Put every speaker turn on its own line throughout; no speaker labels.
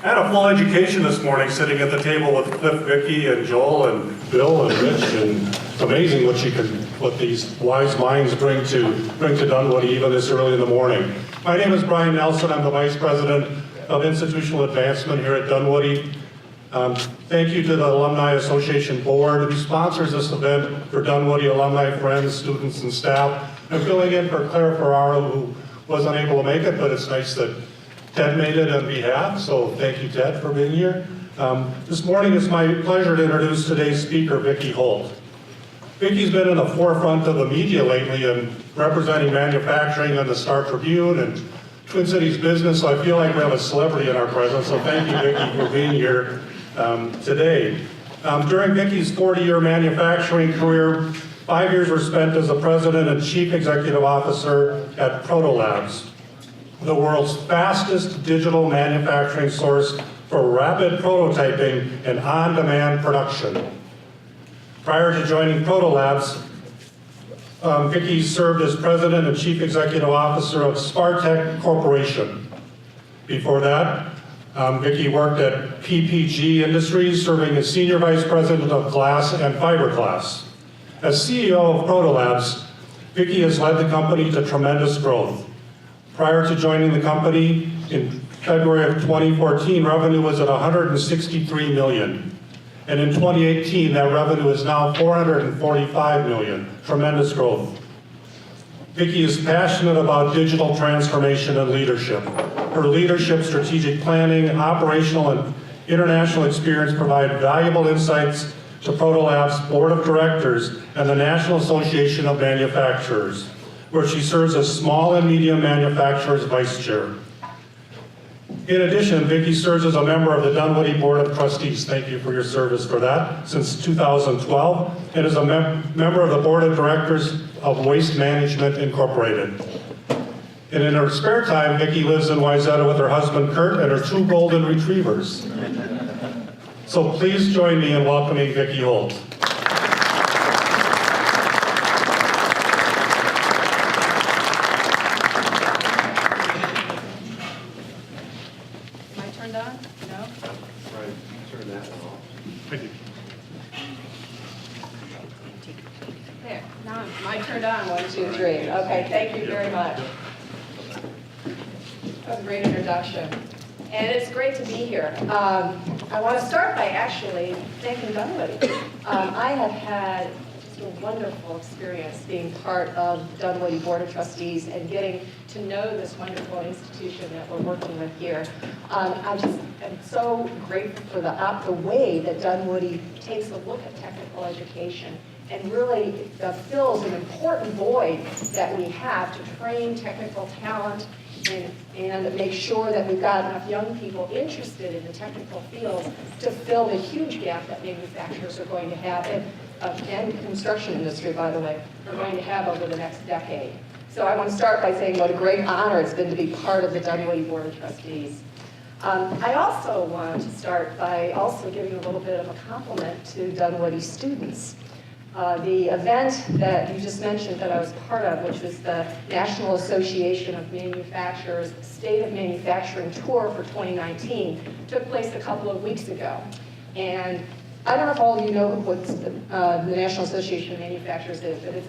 I had a full education this morning sitting at the table with Cliff, Vicki, and Joel, and Bill, and Rich, and it's amazing what these wise minds bring to Dunwoody even this early in the morning. My name is Brian Nelson. I'm the Vice President of Institutional Advancement here at Dunwoody. Thank you to the Alumni Association Board who sponsors this event for Dunwoody alumni, friends, students, and staff. I'm filling in for Claire Ferraro, who was unable to make it, but it's nice that Ted made it on behalf, so thank you, Ted, for being here. This morning it's my pleasure to introduce today's speaker, Vicki Holt. Vicki's been in the forefront of the media lately and representing manufacturing on the Star Tribune and Twin Cities Business, so I feel like we have a celebrity in our presence, so thank you, Vicki, for being here today. During Vicki's 40-year manufacturing career, 5 years were spent as the President and Chief Executive Officer at Protolabs, the world's fastest digital manufacturing source for rapid prototyping and on-demand production. Prior to joining Protolabs, Vicki served as President and Chief Executive Officer of Spartech Corporation. Before that, Vicki worked at PPG Industries, serving as Senior Vice President of Glass and Fiberglass. As CEO of Protolabs, Vicki has led the company to tremendous growth. Prior to joining the company in February of 2014, revenue was at $163 million. And in 2018, that revenue is now $445 million. Tremendous growth. Vicki is passionate about digital transformation and leadership. Her leadership, strategic planning, operational, and international experience provide valuable insights to Protolabs' Board of Directors and the National Association of Manufacturers, where she serves as Small and Medium Manufacturers Vice Chair. In addition, Vicki serves as a member of the Dunwoody Board of Trustees. Thank you for your service for that, since 2012, and is a member of the Board of Directors of Waste Management Incorporated. And in her spare time, Vicki lives in Wayzata with her husband Kurt and her 2 golden retrievers. So please join me in welcoming Vicki Holt.
There, now my turn on, 1, 2, 3. Okay, thank you very much. That was a great introduction. And it's great to be here. I want to start by actually thanking Dunwoody. I have had just a wonderful experience being part of the Dunwoody Board of Trustees and getting to know this wonderful institution that we're working with here. I just am so grateful for the way that Dunwoody takes a look at technical education and really fills an important void that we have to train technical talent and make sure that we've got enough young people interested in the technical fields to fill the huge gap that manufacturers are going to have, and construction industry, by the way, are going to have over the next decade. So I want to start by saying what a great honor it's been to be part of the Dunwoody Board of Trustees. I also want to start by also giving a little bit of a compliment to Dunwoody students. The event that you just mentioned that I was part of, which was the National Association of Manufacturers State of Manufacturing Tour for 2019, took place a couple of weeks ago. And I don't know if all of you know what the National Association of Manufacturers is, but it's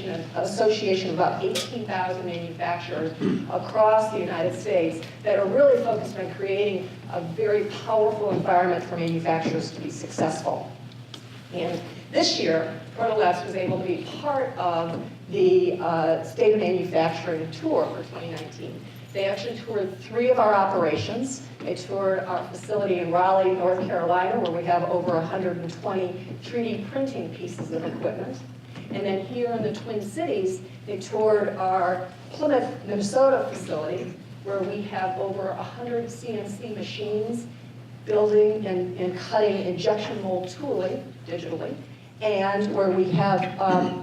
an association of about 18,000 manufacturers across the United States that are really focused on creating a very powerful environment for manufacturers to be successful. And this year, Protolabs was able to be part of the State of Manufacturing Tour for 2019. They actually toured 3 of our operations. They toured our facility in Raleigh, North Carolina, where we have over 120 3D printing pieces of equipment. And then here in the Twin Cities, they toured our Plymouth, Minnesota facility, where we have over 100 CNC machines building and cutting injection mold tooling digitally, and where we have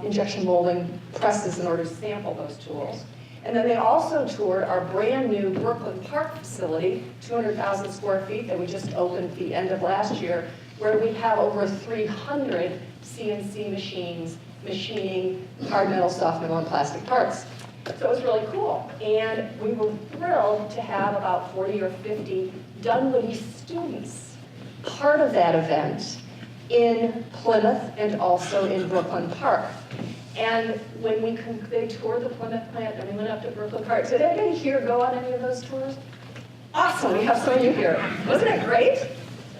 injection molding presses in order to sample those tools. And then they also toured our brand new Brooklyn Park facility, 200,000 square feet, that we just opened at the end of last year, where we have over 300 CNC machines machining hard metal, soft metal, and plastic parts. So it was really cool. And we were thrilled to have about 40 or 50 Dunwoody students part of that event in Plymouth and also in Brooklyn Park. And when they toured the Plymouth plant and we went up to Brooklyn Park, did anybody here go on any of those tours? Awesome, we have some of you here. Wasn't it great?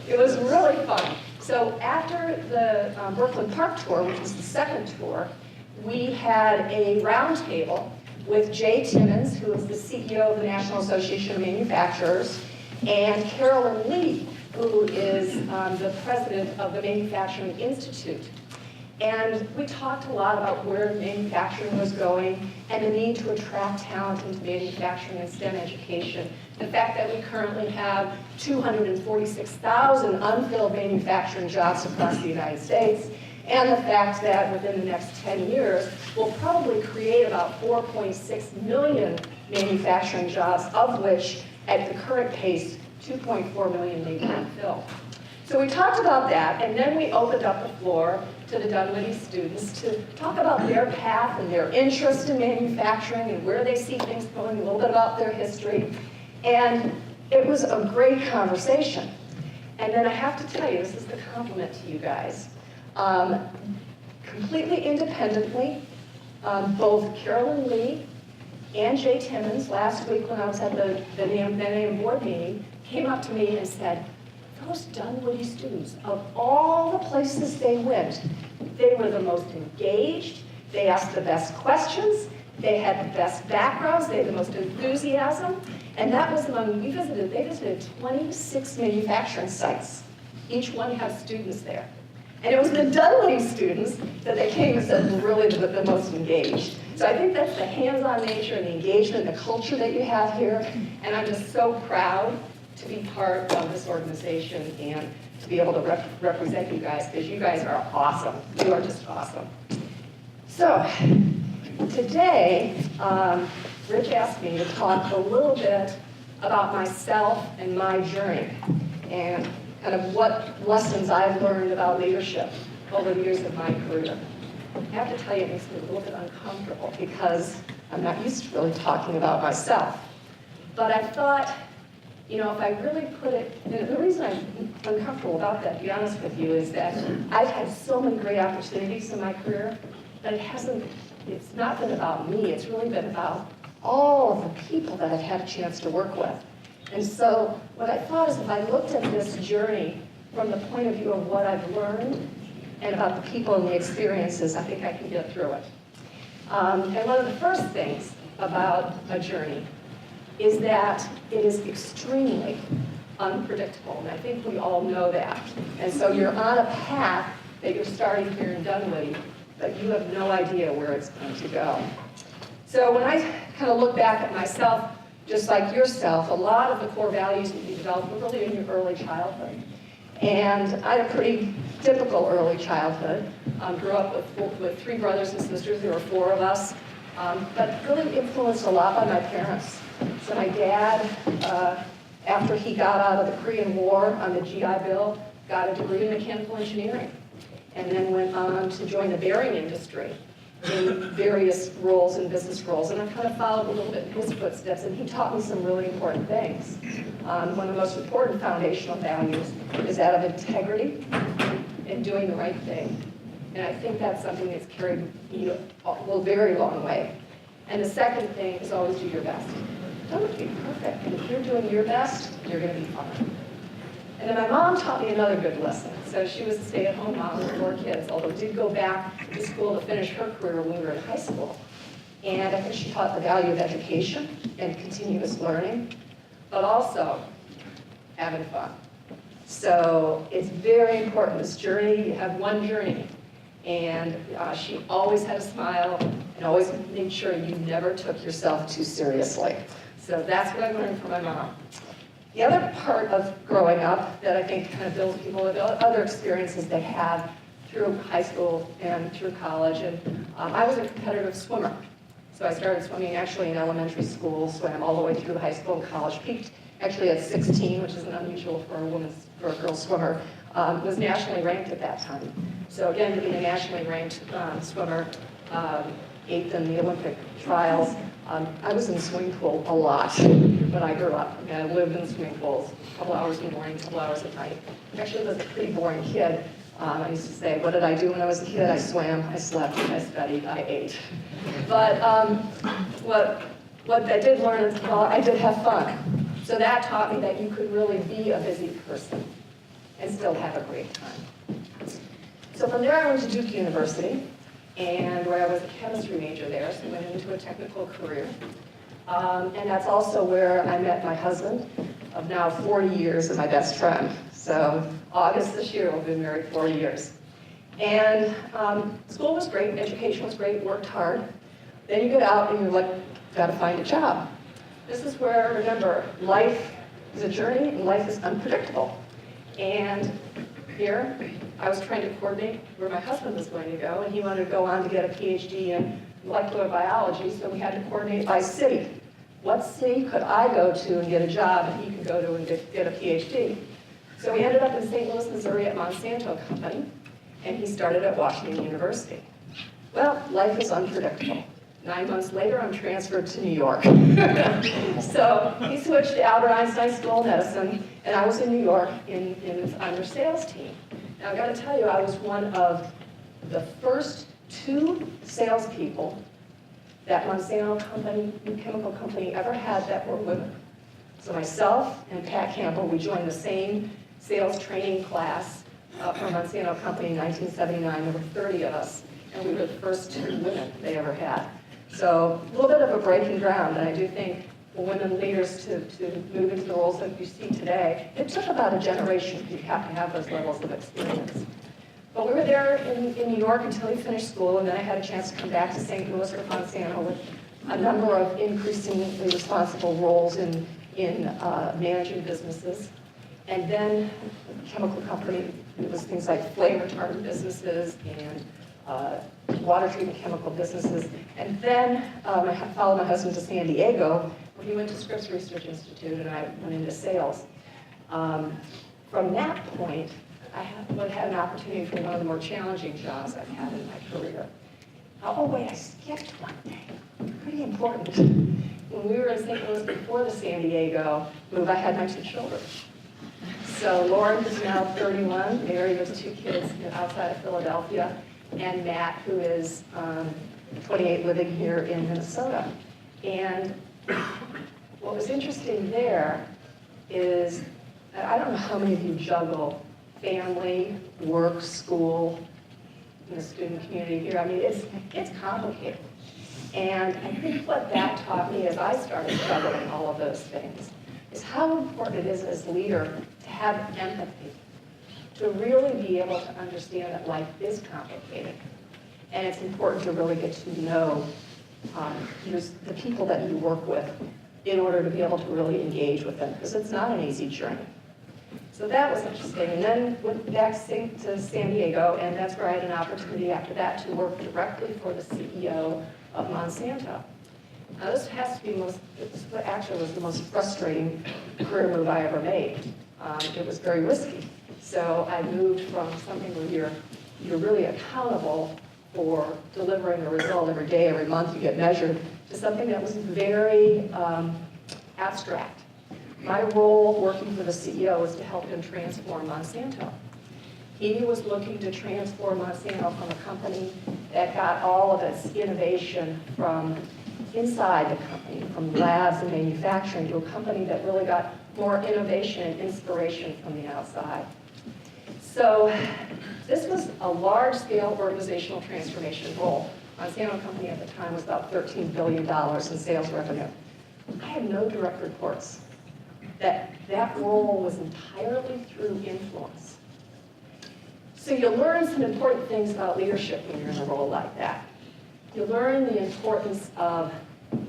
It was really fun. So after the Brooklyn Park tour, which was the second tour, we had a roundtable with Jay Timmons, who is the CEO of the National Association of Manufacturers, and Carolyn Lee, who is the president of the Manufacturing Institute. And we talked a lot about where manufacturing was going and the need to attract talent into manufacturing and STEM education. The fact that we currently have 246,000 unfilled manufacturing jobs across the United States, and the fact that within the next 10 years, we'll probably create about 4.6 million manufacturing jobs, of which, at the current pace, 2.4 million may be unfilled. So we talked about that, and then we opened up the floor to the Dunwoody students to talk about their path and their interest in manufacturing and where they see things going, a little bit about their history. And it was a great conversation. And then I have to tell you, this is the compliment to you guys. Completely independently, both Carolyn Lee and Jay Timmons, last week when I was at the NAM board meeting, came up to me and said, those Dunwoody students, of all the places they went, they were the most engaged, they asked the best questions, they had the best backgrounds, they had the most enthusiasm, and that was they visited 26 manufacturing sites. Each one had students there. And it was the Dunwoody students that they came and said were really the most engaged. So I think that's the hands-on nature and the engagement, the culture that you have here, and I'm just so proud to be part of this organization and to be able to represent you guys, because you guys are awesome. You are just awesome. So today, Rich asked me to talk a little bit about myself and my journey and kind of what lessons I've learned about leadership over the years of my career. I have to tell you, it makes me a little bit uncomfortable because I'm not used to really talking about myself. But I thought, you know, if I really put it, and the reason I'm uncomfortable about that, to be honest with you, is that I've had so many great opportunities in my career, but it's not been about me, it's really been about all of the people that I've had a chance to work with. And so what I thought is if I looked at this journey from the point of view of what I've learned and about the people and the experiences, I think I can get through it. And one of the first things about a journey is that it is extremely unpredictable, and I think we all know that. And so you're on a path that you're starting here in Dunwoody, but you have no idea where it's going to go. So when I kind of look back at myself, just like yourself, a lot of the core values that you develop were really in your early childhood. And I had a pretty typical early childhood. Grew up with 3 brothers and sisters. There were 4 of us, but really influenced a lot by my parents. So my dad, after he got out of the Korean War on the GI Bill, got a degree in mechanical engineering, and then went on to join the bearing industry in various roles and business roles. And I kind of followed a little bit in his footsteps, and he taught me some really important things. One of the most important foundational values is that of integrity and doing the right thing. And I think that's something that's carried me a very long way. And the second thing is always do your best. Don't be perfect. And if you're doing your best, you're going to be fine. And then my mom taught me another good lesson. So she was a stay-at-home mom with 4 kids, although did go back to school to finish her career when we were in high school. And I think she taught the value of education and continuous learning, but also having fun. So it's very important, this journey, you have one journey. And she always had a smile and always made sure you never took yourself too seriously. So that's what I learned from my mom. The other part of growing up that I think kind of builds people with other experiences they have through high school and through college. And I was a competitive swimmer. So I started swimming actually in elementary school, swam all the way through high school and college, peaked actually at 16, which is unusual for a girl swimmer, was nationally ranked at that time. So again, being a nationally ranked swimmer, 8th in the Olympic trials, I was in the swimming pool a lot when I grew up. I mean, I lived in swimming pools, a couple hours in the morning, a couple hours at night. I actually was a pretty boring kid. I used to say, what did I do when I was a kid? I swam, I slept, I studied, I ate. But what I did learn is, well, I did have fun. So that taught me that you could really be a busy person and still have a great time. So from there I went to Duke University, and where I was a chemistry major there, so I went into a technical career. And that's also where I met my husband of now 40 years and my best friend. So August this year, we've been married 40 years. And school was great, education was great, worked hard. Then you get out and you're like, gotta find a job. This is where, remember, life is a journey and life is unpredictable. And here, I was trying to coordinate where my husband was going to go, and he wanted to go on to get a PhD in molecular biology, so we had to coordinate by city. What city could I go to and get a job and he could go to and get a PhD? So we ended up in St. Louis, Missouri at Monsanto Company, and he started at Washington University. Well, life is unpredictable. 9 months later, I'm transferred to New York. So he switched to Albert Einstein School of Medicine, and I was in New York on their sales team. Now, I got to tell you, I was one of the first 2 salespeople that Monsanto company, chemical company, ever had that were women. So myself and Pat Campbell, we joined the same sales training class from Monsanto company in 1979. There were 30 of us, and we were the first 2 women they ever had. So a little bit of a breaking ground, and I do think for women leaders to move into the roles that you see today, it took about a generation. You have to have those levels of experience. But we were there in New York until he finished school, and then I had a chance to come back to St. Louis with Monsanto with a number of increasingly responsible roles in managing businesses. And then the chemical company, it was things like flame retardant businesses and water treatment chemical businesses. And then I followed my husband to San Diego, where he went to Scripps Research Institute, and I went into sales. From that point, I had an opportunity for one of the more challenging jobs I've had in my career. Oh wait, I skipped one thing. Pretty important. When we were in St. Louis before the San Diego move, I had my 2 children. So Lauren, who's now 31, married with 2 kids outside of Philadelphia, and Matt, who is 28, living here in Minnesota. And what was interesting there is, I don't know how many of you juggle family, work, school, in the student community here. I mean, it's complicated. And I think what that taught me as I started juggling all of those things is how important it is as a leader to have empathy, to really be able to understand that life is complicated. And it's important to really get to know the people that you work with in order to be able to really engage with them, because it's not an easy journey. So that was interesting. And then went back to San Diego, and that's where I had an opportunity after that to work directly for the CEO of Monsanto. Now this has to be actually was the most frustrating career move I ever made. It was very risky. So I moved from something where you're really accountable for delivering a result every day, every month you get measured, to something that was very abstract. My role working for the CEO was to help him transform Monsanto. He was looking to transform Monsanto from a company that got all of its innovation from inside the company, from labs and manufacturing, to a company that really got more innovation and inspiration from the outside. So this was a large-scale organizational transformation role. Monsanto Company at the time was about $13 billion in sales revenue. I had no direct reports. That role was entirely through influence. So you learn some important things about leadership when you're in a role like that. You learn the importance of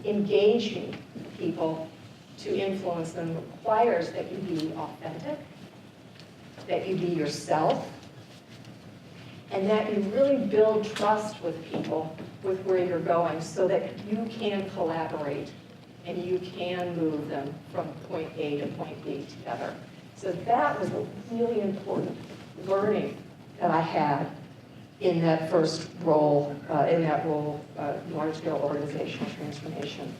engaging people to influence them requires that you be authentic, that you be yourself, and that you really build trust with people with where you're going so that you can collaborate and you can move them from point A to point B together. So that was a really important learning that I had in that first role, large-scale organizational transformation.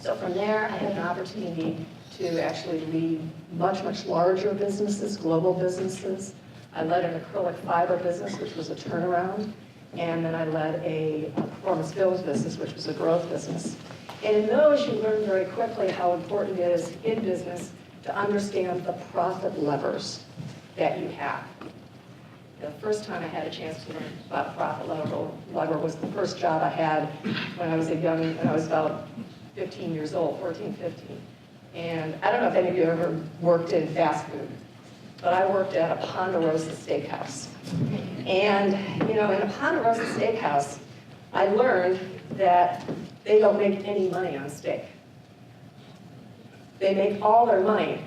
So from there, I had an opportunity to actually lead much, much larger businesses, global businesses. I led an acrylic fiber business, which was a turnaround, and then I led a performance films business, which was a growth business. And in those, you learn very quickly how important it is in business to understand the profit levers that you have. The first time I had a chance to learn about a profit lever was the first job I had when I was about 15 years old, 14, 15. And I don't know if any of you ever worked in fast food, but I worked at a Ponderosa steakhouse. And, in a Ponderosa steakhouse, I learned that they don't make any money on steak. They make all their money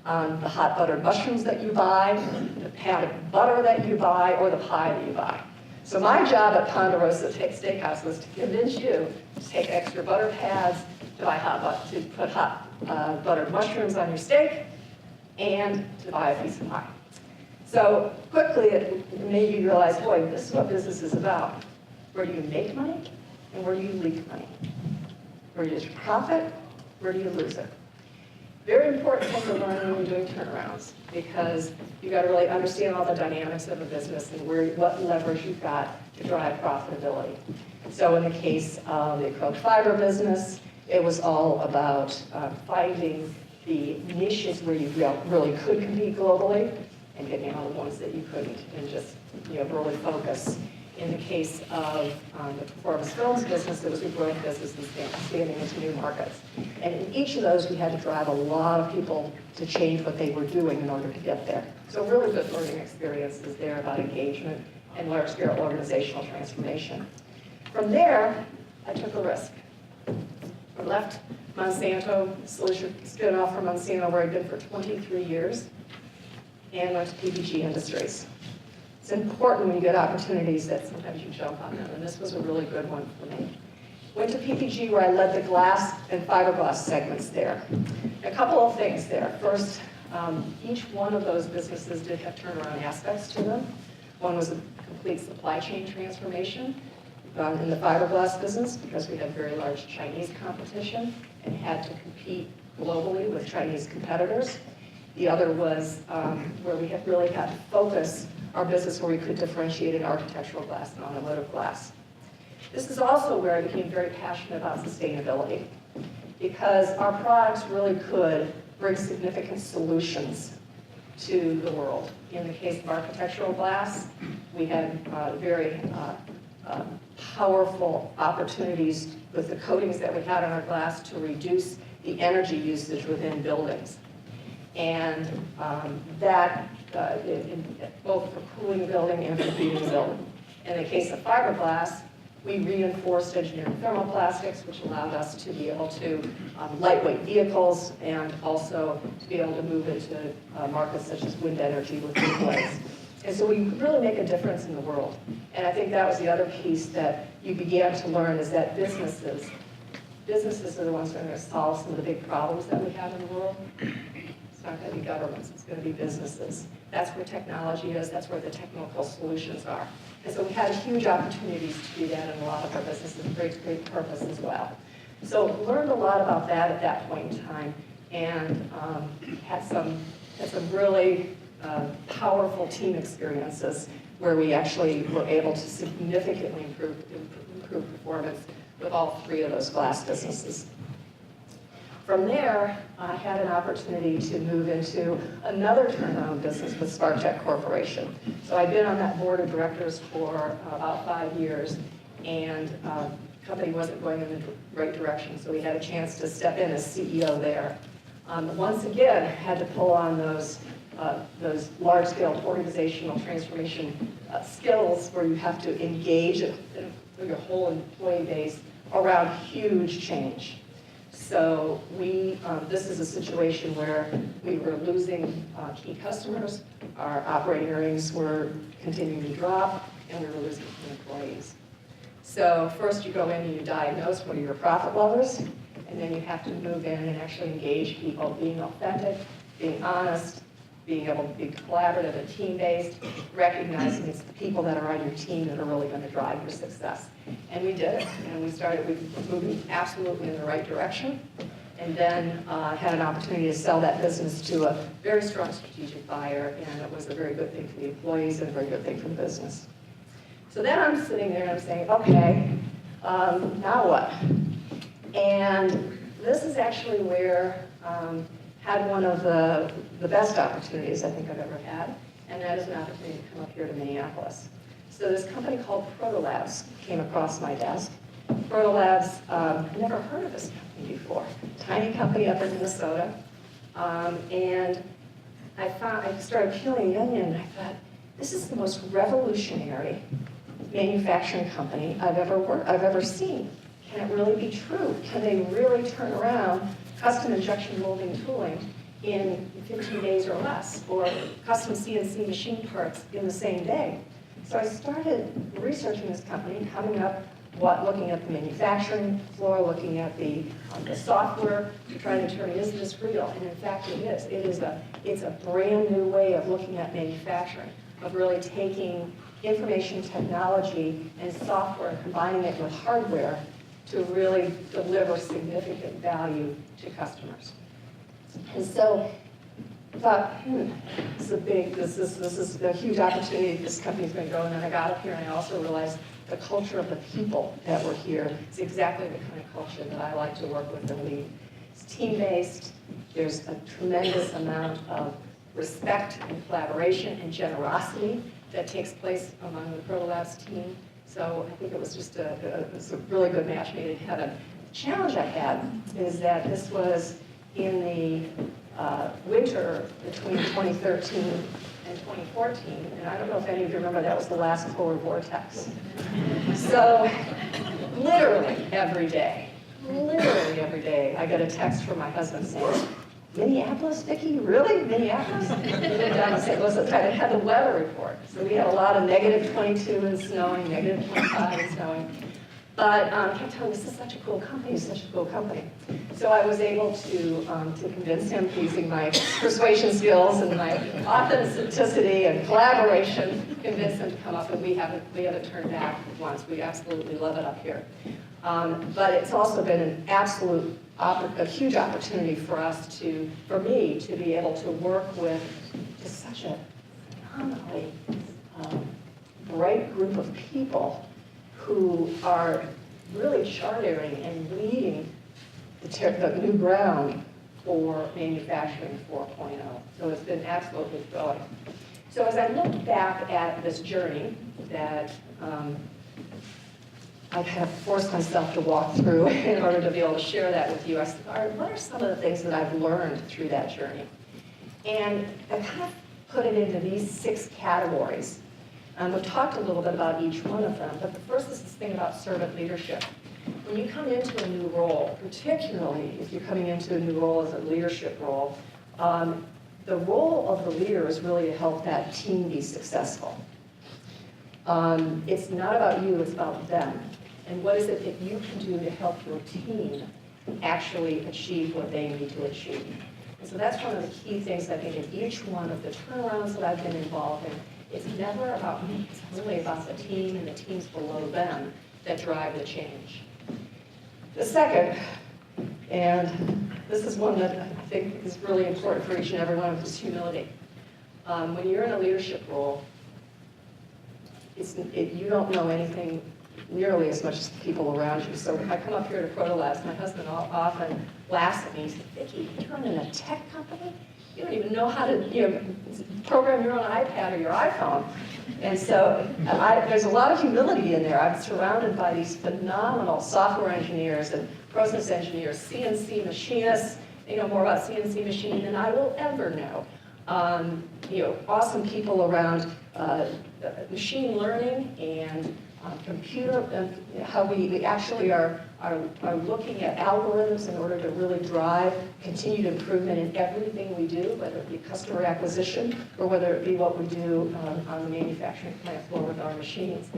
on the hot buttered mushrooms that you buy, the pat of butter that you buy, or the pie that you buy. So my job at Ponderosa Steakhouse was to convince you to take extra butter pads, to put hot buttered mushrooms on your steak, and to buy a piece of pie. So quickly it made me realize, boy, this is what business is about. Where do you make money, and where do you leak money? Where do you profit, where do you lose it? Very important thing to learn when you're doing turnarounds, because you've got to really understand all the dynamics of a business and what leverage you've got to drive profitability. So in the case of the acrylic fiber business, it was all about finding the niches where you really could compete globally and getting out of the ones that you couldn't, and just really focus. In the case of the performance films business, it was a growth business and expanding into new markets. And in each of those, we had to drive a lot of people to change what they were doing in order to get there. So really good learning experiences there about engagement and large-scale organizational transformation. From there, I took a risk. I left Monsanto, spin off from Monsanto, where I'd been for 23 years, and went to PPG Industries. It's important when you get opportunities that sometimes you jump on them, and this was a really good one for me. Went to PPG, where I led the glass and fiberglass segments there. A couple of things there. First, each one of those businesses did have turnaround aspects to them. One was a complete supply chain transformation in the fiberglass business, because we had very large Chinese competition and had to compete globally with Chinese competitors. The other was where we had really had to focus our business where we could differentiate in architectural glass and automotive glass. This is also where I became very passionate about sustainability, because our products really could bring significant solutions to the world. In the case of architectural glass, we had very powerful opportunities with the coatings that we had on our glass to reduce the energy usage within buildings. And that, both for cooling the building and for heating the building. In the case of fiberglass, we reinforced engineered thermoplastics, which allowed us to be able to lightweight vehicles, and also to be able to move into markets such as wind energy with wind blades. And so we really make a difference in the world. And I think that was the other piece that you began to learn, is that businesses are the ones that are going to solve some of the big problems that we have in the world. It's not going to be governments, it's going to be businesses. That's where technology is, that's where the technical solutions are. And so we had huge opportunities to do that in a lot of our businesses, great purpose as well. So learned a lot about that at that point in time, and had some really powerful team experiences where we actually were able to significantly improve performance with all three of those glass businesses. From there, I had an opportunity to move into another turnaround business with Spartech Corporation. So I'd been on that board of directors for about 5 years, and the company wasn't going in the right direction, so we had a chance to step in as CEO there. Once again, had to pull on those large-scale organizational transformation skills where you have to engage your whole employee base around huge change. So this is a situation where we were losing key customers, our operating earnings were continuing to drop, and we were losing key employees. So first you go in and you diagnose what are your profit levers, and then you have to move in and actually engage people, being authentic, being honest, being able to be collaborative and team-based, recognizing it's the people that are on your team that are really going to drive your success. And we did it, and we were moving absolutely in the right direction, and then had an opportunity to sell that business to a very strong strategic buyer, and it was a very good thing for the employees and a very good thing for the business. So then I'm sitting there and I'm saying, okay, now what? And this is actually where had one of the best opportunities I think I've ever had, and that is an opportunity to come up here to Minneapolis. So this company called Protolabs came across my desk. Protolabs, I'd never heard of this company before. Tiny company up in Minnesota. And I started peeling the onion, and I thought, this is the most revolutionary manufacturing company I've ever seen. Can it really be true? Can they really turn around custom injection molding tooling in 15 days or less, or custom CNC machine parts in the same day? So I started researching this company, coming up, looking at the manufacturing floor, looking at the software, trying to determine, is this real? And in fact, it is. It's a brand new way of looking at manufacturing, of really taking information technology and software and combining it with hardware to really deliver significant value to customers. And so I thought, this is a huge opportunity. This company's going to go. And then I got up here and I also realized the culture of the people that were here is exactly the kind of culture that I like to work with and lead. It's team-based. There's a tremendous amount of respect and collaboration and generosity that takes place among the Protolabs team. So I think it was just a really good match made in heaven. The challenge I had is that this was in the winter between 2013 and 2014, and I don't know if any of you remember, that was the last polar vortex. So literally every day, I got a text from my husband saying, Minneapolis, Vicki? Really? Minneapolis? And down in St. Louis, I had the weather report. So we had a lot of negative 22 and snowing, negative 25 and snowing. But I kept telling him, this is such a cool company, such a cool company. So I was able to convince him, using my persuasion skills and my authenticity and collaboration, convince him to come up, and we haven't turned back once. We absolutely love it up here. But it's also been a huge opportunity for me to be able to work with just such a phenomenally bright group of people who are really chartering and leading the new ground for manufacturing 4.0. So it's been absolutely thrilling. So as I look back at this journey that I have forced myself to walk through in order to be able to share that with you, I said, what are some of the things that I've learned through that journey? And I kind of put it into these 6 categories. We've talked a little bit about each one of them, but the first is this thing about servant leadership. When you come into a new role, particularly if you're coming into a new role as a leadership role, the role of the leader is really to help that team be successful. It's not about you, it's about them. And what is it that you can do to help your team actually achieve what they need to achieve? And so that's one of the key things I think in each one of the turnarounds that I've been involved in. It's never about me, it's really about the team and the teams below them that drive the change. The second, and this is one that I think is really important for each and every one of us, is humility. When you're in a leadership role, you don't know anything nearly as much as the people around you. So I come up here to Protolabs, my husband often laughs at me. He says, Vicki, you're in a tech company? You don't even know how to program your own iPad or your iPhone. And so there's a lot of humility in there. I'm surrounded by these phenomenal software engineers and process engineers, CNC machinists. They know more about CNC machining than I will ever know. Awesome people around machine learning and computer, and how we actually are looking at algorithms in order to really drive continued improvement in everything we do, whether it be customer acquisition or whether it be what we do on the manufacturing plant floor with our machines.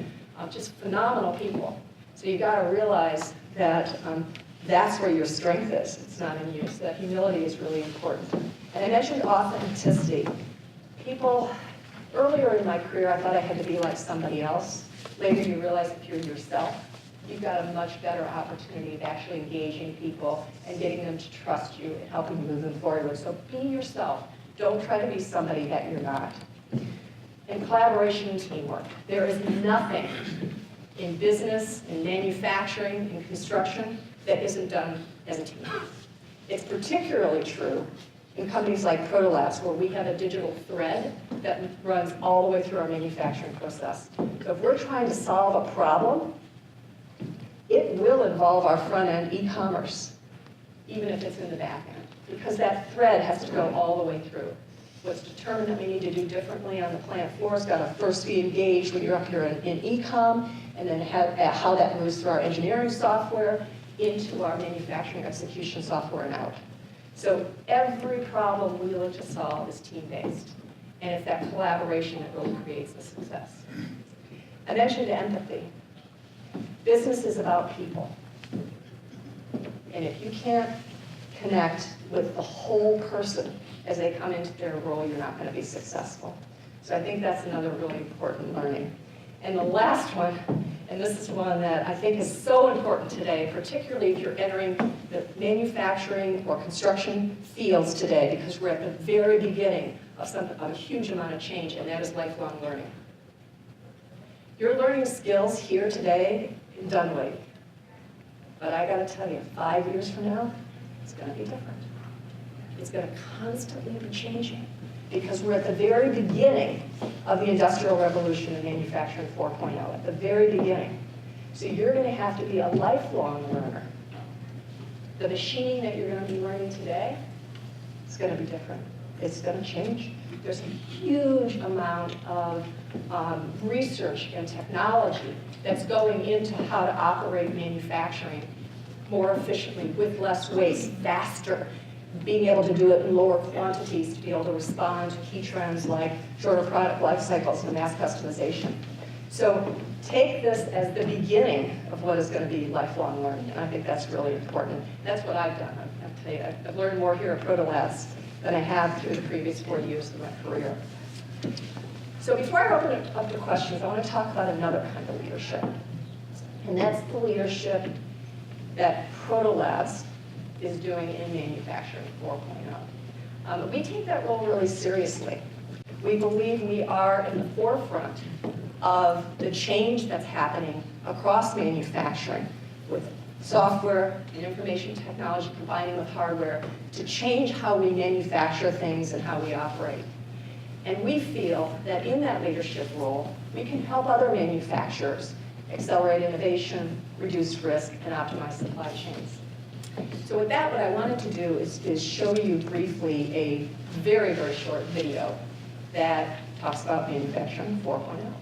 Just phenomenal people. So you got to realize that that's where your strength is. It's not in you. So that humility is really important. And I mentioned authenticity. People, earlier in my career, I thought I had to be like somebody else. Later, you realize if you're yourself, you've got a much better opportunity of actually engaging people and getting them to trust you and helping move them forward. So be yourself. Don't try to be somebody that you're not. And collaboration and teamwork. There is nothing in business, in manufacturing, in construction that isn't done as a team. It's particularly true in companies like Protolabs, where we have a digital thread that runs all the way through our manufacturing process. So if we're trying to solve a problem, it will involve our front end e-commerce, even if it's in the back end, because that thread has to go all the way through. What's determined that we need to do differently on the plant floor has got to first be engaged when you're up here in e-com, and then how that moves through our engineering software into our manufacturing execution software and out. So every problem we look to solve is team-based, and it's that collaboration that really creates the success. I mentioned empathy. Business is about people. And if you can't connect with the whole person as they come into their role, you're not going to be successful. So I think that's another really important learning. And the last one, and this is one that I think is so important today, particularly if you're entering the manufacturing or construction fields today, because we're at the very beginning of a huge amount of change, and that is lifelong learning. You're learning skills here today in Dunwoody. But I gotta tell you, 5 years from now, it's gonna be different. It's gonna constantly be changing, because we're at the very beginning of the Industrial Revolution and Manufacturing 4.0, at the very beginning. So you're gonna have to be a lifelong learner. The machine that you're gonna be learning today is gonna be different. It's gonna change. There's a huge amount of research and technology that's going into how to operate manufacturing more efficiently, with less waste, faster, being able to do it in lower quantities to be able to respond to key trends like shorter product life cycles and mass customization. So take this as the beginning of what is going to be lifelong learning, and I think that's really important. That's what I've done. I'll tell you, I've learned more here at Protolabs than I have through the previous 4 years of my career. So before I open it up to questions, I want to talk about another kind of leadership. And that's the leadership that Protolabs is doing in Manufacturing 4.0. We take that role really seriously. We believe we are in the forefront of the change that's happening across manufacturing, with software and information technology combining with hardware to change how we manufacture things and how we operate. And we feel that in that leadership role, we can help other manufacturers accelerate innovation, reduce risk, and optimize supply chains. So with that, what I wanted to do is show you briefly a very, very short video that talks about Manufacturing 4.0.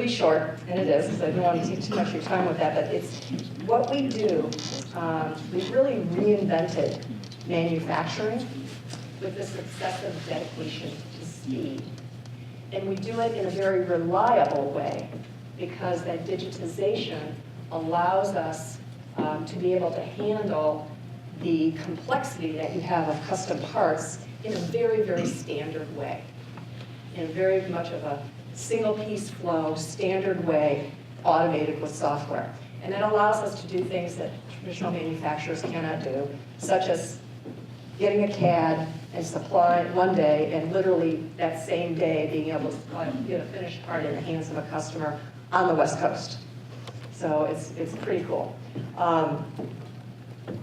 Short, and it is, because I don't want to take too much of your time with that, but it's what we do. We've really reinvented manufacturing with this obsessive dedication to speed. And we do it in a very reliable way, because that digitization allows us to be able to handle the complexity that you have of custom parts in a very, very standard way, in very much of a single piece flow, standard way, automated with software. And that allows us to do things that traditional manufacturers cannot do, such as getting a CAD and supply it one day, and literally that same day being able to get a finished part in the hands of a customer on the West Coast. So it's pretty cool.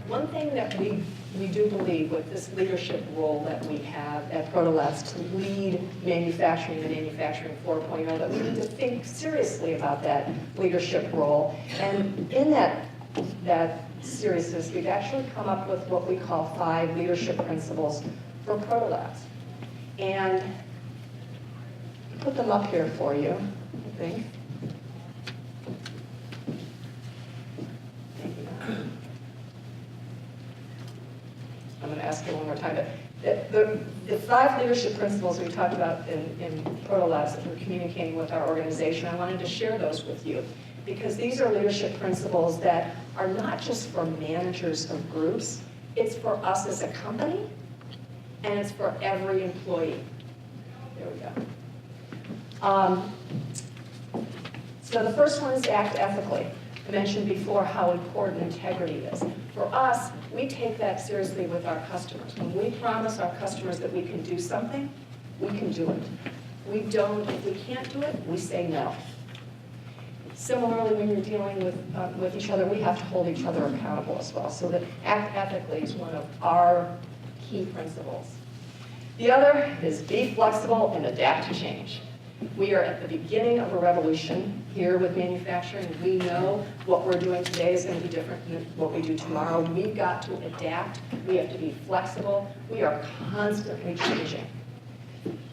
One thing that we do believe with this leadership role that we have at Protolabs to lead manufacturing and Manufacturing 4.0, that we need to think seriously about that leadership role. And in that seriousness, we've actually come up with what we call 5 leadership principles for Protolabs. And I put them up here for you, I think. I'm going to ask you one more time. The 5 leadership principles we talked about in Protolabs that we're communicating with our organization, I wanted to share those with you because these are leadership principles that are not just for managers of groups, it's for us as a company, and it's for every employee. There we go. So the first one is act ethically. I mentioned before how important integrity is. For us, we take that seriously with our customers. When we promise our customers that we can do something, we can do it. If we can't do it, we say no. Similarly, when you're dealing with each other, we have to hold each other accountable as well. So that act ethically is one of our key principles. The other is be flexible and adapt to change. We are at the beginning of a revolution here with manufacturing. We know what we're doing today is going to be different than what we do tomorrow. We've got to adapt. We have to be flexible. We are constantly changing.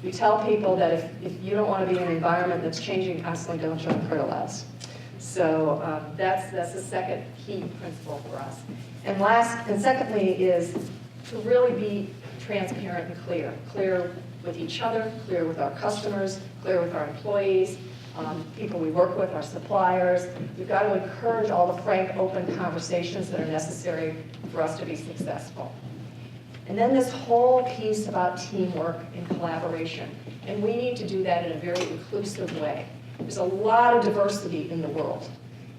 We tell people that if you don't want to be in an environment that's changing constantly, don't join Protolabs. So that's the second key principle for us. And secondly is to really be transparent and clear. Clear with each other, clear with our customers, clear with our employees, people we work with, our suppliers. We've got to encourage all the frank, open conversations that are necessary for us to be successful. And then this whole piece about teamwork and collaboration. And we need to do that in a very inclusive way. There's a lot of diversity in the world.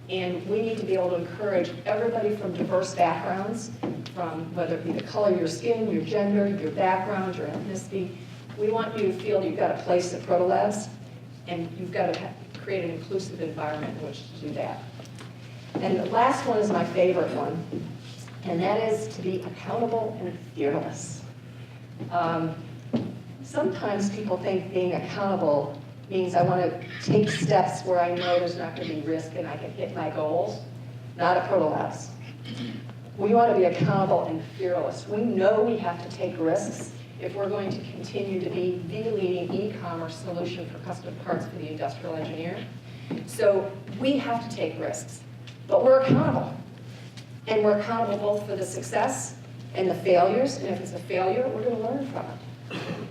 And we need to be able to encourage everybody from diverse backgrounds, from whether it be the color of your skin, your gender, your background, your ethnicity. We want you to feel you've got a place at Protolabs, and you've got to create an inclusive environment in which to do that. And the last one is my favorite one, and that is to be accountable and fearless. Sometimes people think being accountable means I want to take steps where I know there's not going to be risk and I can hit my goals. Not at Protolabs. We want to be accountable and fearless. We know we have to take risks if we're going to continue to be the leading e-commerce solution for custom parts for the industrial engineer. So we have to take risks, but we're accountable. And we're accountable both for the success and the failures, and if it's a failure, we're going to learn from it.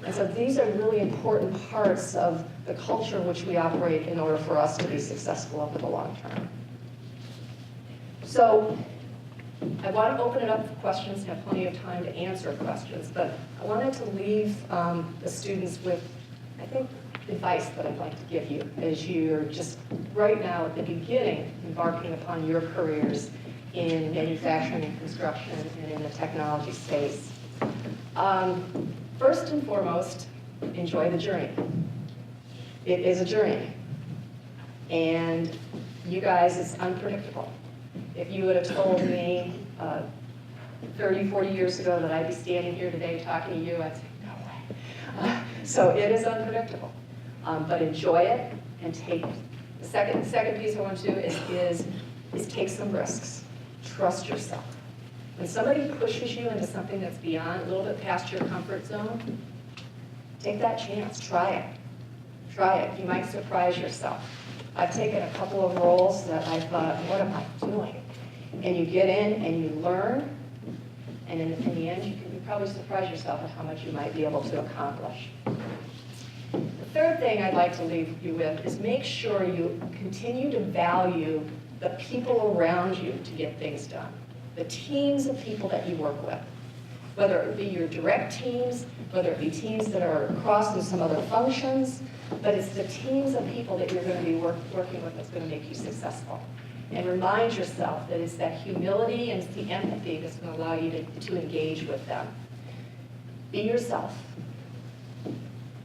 And so these are really important parts of the culture in which we operate in order for us to be successful over the long term. So I want to open it up for questions and have plenty of time to answer questions, but I wanted to leave the students with, I think, advice that I'd like to give you as you're just right now at the beginning embarking upon your careers in manufacturing and construction and in the technology space. First and foremost, enjoy the journey. It is a journey. And you guys, it's unpredictable. If you would have told me 30, 40 years ago that I'd be standing here today talking to you, I'd say, no way. So it is unpredictable. But enjoy it and take it. The second piece I want to do is take some risks. Trust yourself. When somebody pushes you into something that's beyond, a little bit past your comfort zone, take that chance, try it. Try it, you might surprise yourself. I've taken a couple of roles that I thought, what am I doing? And you get in and you learn, and in the end, you probably surprise yourself at how much you might be able to accomplish. The third thing I'd like to leave you with is make sure you continue to value the people around you to get things done. The teams of people that you work with, whether it be your direct teams, whether it be teams that are across in some other functions, but it's the teams of people that you're going to be working with that's going to make you successful. And remind yourself that it's that humility and it's the empathy that's going to allow you to engage with them. Be yourself.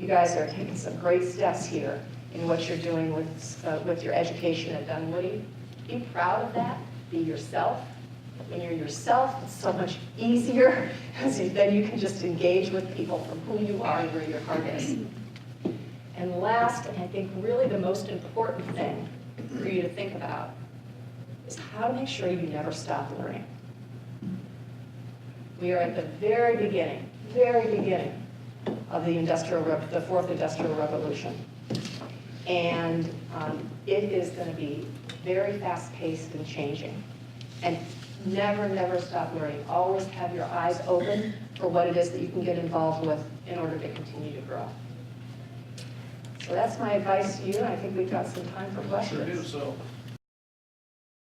You guys are taking some great steps here in what you're doing with your education at Dunwoody. Be proud of that. Be yourself. When you're yourself, it's so much easier because then you can just engage with people from who you are and where your heart is. And last, and I think really the most important thing for you to think about is how to make sure you never stop learning. We are at the very beginning of the fourth industrial revolution. And it is going to be very fast-paced and changing. And never stop learning. Always have your eyes open for what it is that you can get involved with in order to continue to grow. So that's my advice to you, and I think we've got some time for questions.
Sure do. So